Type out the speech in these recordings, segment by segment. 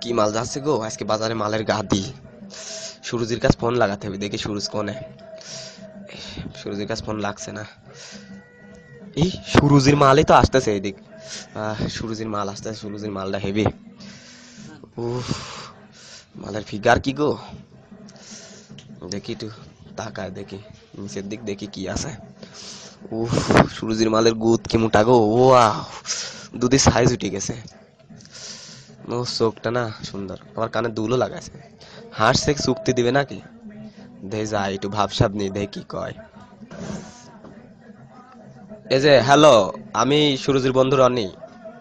কি মাল যাচ্ছে গো আজকে বাজারে, মালের গাদি। সুরজির কাছে ফোন লাগাতে হবে, দেখি সুরজ কোনে। সুরজির কাছে ফোন লাগছে না। এই সুরজির মালই তো আসতেছে এদিক। সুরজির মাল আসতেছে, সুরজির মালটা হেভি। উফ, মালের ফিগার কি গো, দেখি একটু তাকায় দেখি নিচের দিক, দেখি কি আছে। উফ, সুরজির মালের গুদ কি মোটা গো। ওয়াও, দুধের সাইজ উঠে গেছে। ও চোখটা না সুন্দর, আবার কানে দুলও লাগাইছে। হাসছে, চুক্তি দিবে নাকি? দেখে যায় একটু ভাবসাব নেই, দেখে কি কয়। এই যে হ্যালো, আমি সুরজির বন্ধু রনি।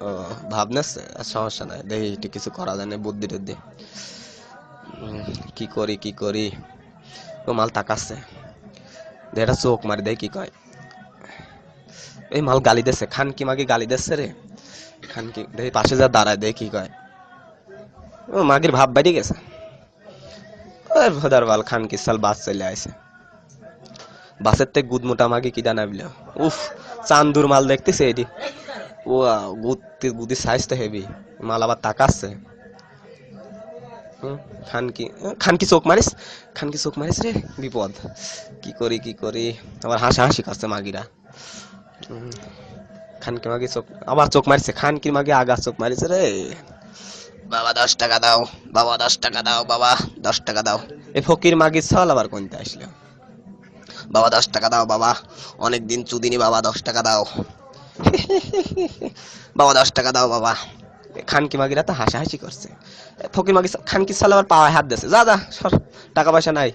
ও, ভাবনাছে, সমস্যা নাই, দেখি একটু কিছু করা যায় না, বুদ্ধি টুদ্ধি। কি করি কি করি। ও মাল তাকাচ্ছে, এটা চোখ মারি দেখি কি কয়। এই মাল গালি দিচ্ছে, খানকি মাগি গালি দিচ্ছে রে। খানকি দেখি পাশে যা দাঁড়ায়, দেখি কি কয়। ও মাগির ভাব বাইরে গেছে। ওই ভোদার বাল খানকি সাল বাস চলে আইছে। বাসের থেকে গুদ মোটা মাগি কি দানা বিল। উফ, চান্দুর মাল দেখতেছে এটি। ও গুদির সাইজ তো হেভি। মাল আবার তাকাচ্ছে। খানকি খানকি চোখ মারিস, খানকি চোখ মারিস রে, বিপদ। কি করি কি করি, আবার হাসাহাসি করছে মাগিরা। খানকি মাগি চোখ, আবার চোখ মারিছে, খানকির মাগি আগা চোখ মারিছে রে। বাবা 10 টাকা দাও, বাবা 10 টাকা দাও, বাবা 10 টাকা দাও। এই ফকির মাগির ছল আবার কোনটা আসলো। বাবা 10 টাকা দাও বাবা, অনেকদিন চুদিনি বাবা, 10 টাকা দাও। বাবা 10 টাকা দাও বাবা। খানকি মাগিরা তো হাসাহাসি করছে। ফকির মাগি খানকি সাল আবার পাওয়ায় হাত দিয়েছে, যা যা সর, টাকা পয়সা নাই।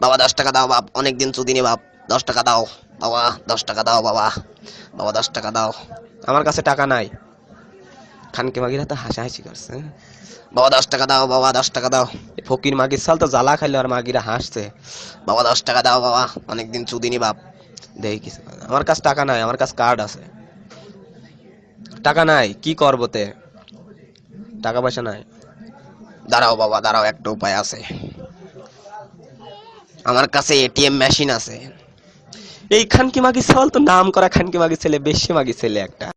বাবা 10 টাকা দাও বাপ, অনেকদিন চুদিনি বাপ, 10 টাকা দাও বাবা, 10 টাকা দাও বাবা, বাবা 10 টাকা দাও। আমার কাছে টাকা নাই। খানকি মাগিরা তো হাসাহাসি করছে। বাবা 10 টাকা দাও বাবা, 10 টাকা দাও। ফকির মাগির সাল তো জ্বালা খাইলে আর মাগিরা হাসছে। বাবা 10 টাকা দাও বাবা, অনেকদিন চুদিনি বাপ। দেখি কিছু, আমার কাছে টাকা নাই, আমার কাছে কার্ড আছে। টাকা নাই, কি করবো তে, টাকা পয়সা নাই। দাঁড়াও বাবা দাঁড়াও, একটা উপায় আছে, আমার কাছে এটিএম মেশিন আছে। এই খানকি মাগি ছাল তো নাম করা খানকি মাগি ছেলে, বেশি মাগি ছেলে একটা।